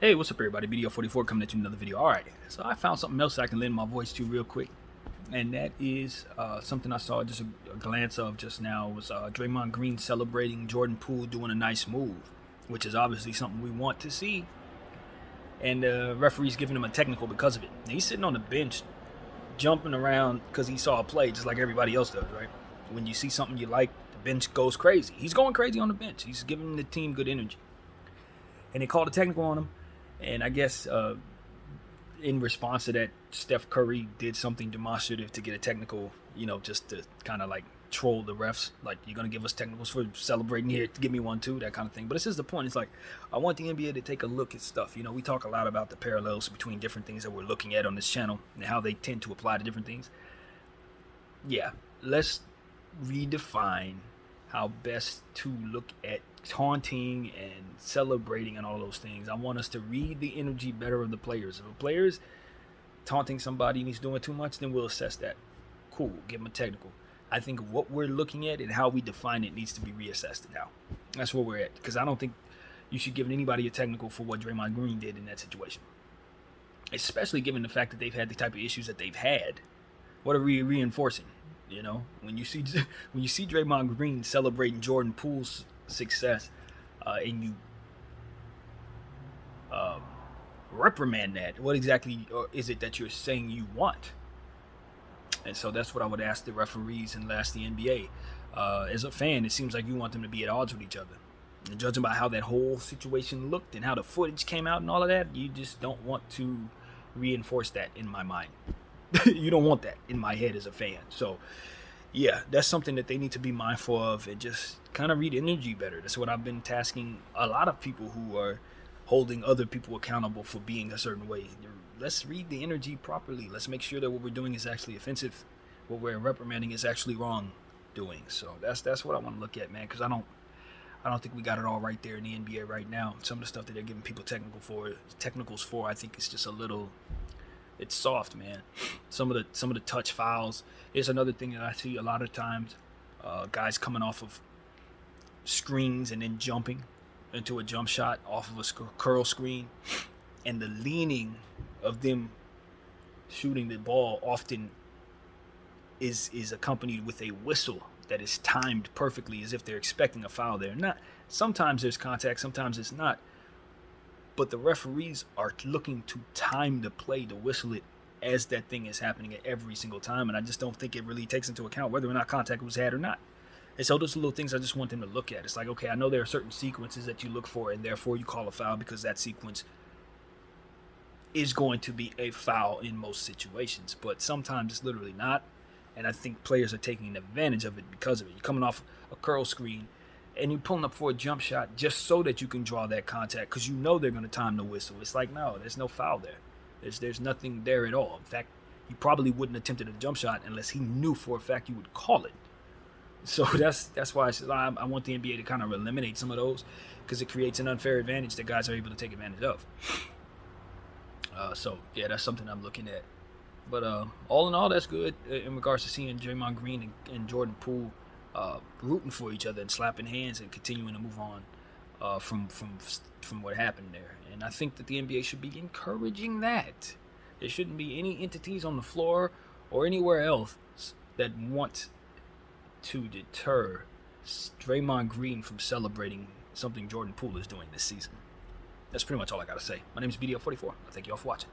Hey, what's up everybody? BDO44 coming at you with another video. Alright, so I found something else I can lend my voice to real quick. And that is something I saw just a glance of just now was Draymond Green celebrating Jordan Poole doing a nice move, which is obviously something we want to see. And the referee's giving him a technical because of it. And he's sitting on the bench jumping around because he saw a play just like everybody else does, right? When you see something you like, the bench goes crazy. He's going crazy on the bench. He's giving the team good energy. And they called a technical on him. And I guess in response to that, Steph Curry did something demonstrative to get a technical, just to kind of like troll the refs. Like, you're going to give us technicals for celebrating here, give me one too, that kind of thing. But this is the point. It's like, I want the NBA to take a look at stuff. We talk a lot about the parallels between different things that we're looking at on this channel and how they tend to apply to different things. Yeah, let's redefine how best to look at taunting and celebrating and all those things. I want us to read the energy better of the players. If a player's taunting somebody and he's doing too much, then we'll assess that. Cool, give him a technical. I think what we're looking at and how we define it needs to be reassessed now. That's where we're at, because I don't think you should give anybody a technical for what Draymond Green did in that situation, especially given the fact that they've had the type of issues that they've had. What are we reinforcing? When you see Draymond Green celebrating Jordan Poole's success, and you reprimand that, what exactly is it that you're saying you want? And so that's what I would ask the referees and ask the NBA. As a fan, it seems like you want them to be at odds with each other. And judging by how that whole situation looked and how the footage came out and all of that, you just don't want to reinforce that in my mind. You don't want that in my head as a fan. So yeah, that's something that they need to be mindful of and just kind of read energy better. That's what I've been tasking a lot of people who are holding other people accountable for being a certain way. Let's read the energy properly. Let's make sure that what we're doing is actually offensive. What we're reprimanding is actually wrong doing. So that's what I want to look at, man, because I don't think we got it all right there in the NBA right now. Some of the stuff that they're giving people technicals for, I think it's just a little. It's soft, man. Some of the touch fouls is another thing that I see a lot of times. Guys coming off of screens and then jumping into a jump shot off of a curl screen, and the leaning of them shooting the ball often is accompanied with a whistle that is timed perfectly, as if they're expecting a foul there. Not sometimes there's contact, sometimes it's not. But the referees are looking to time the play to whistle it as that thing is happening at every single time. And I just don't think it really takes into account whether or not contact was had or not. And so those are little things I just want them to look at. It's like, okay, I know there are certain sequences that you look for, and therefore you call a foul because that sequence is going to be a foul in most situations. But sometimes it's literally not. And I think players are taking advantage of it because of it. You're coming off a curl screen, and you're pulling up for a jump shot just so that you can draw that contact because you know they're going to time the whistle. It's like, no, there's no foul there. There's nothing there at all. In fact, he probably wouldn't have attempted a jump shot unless he knew for a fact you would call it. So that's why I want the NBA to kind of eliminate some of those, because it creates an unfair advantage that guys are able to take advantage of. So yeah, that's something I'm looking at. But all in all, that's good in regards to seeing Draymond Green and Jordan Poole rooting for each other and slapping hands and continuing to move on from what happened there. And I think that the NBA should be encouraging that. There shouldn't be any entities on the floor or anywhere else that want to deter Draymond Green from celebrating something Jordan Poole is doing this season. That's pretty much all I got to say. My name is BDO44. I thank you all for watching.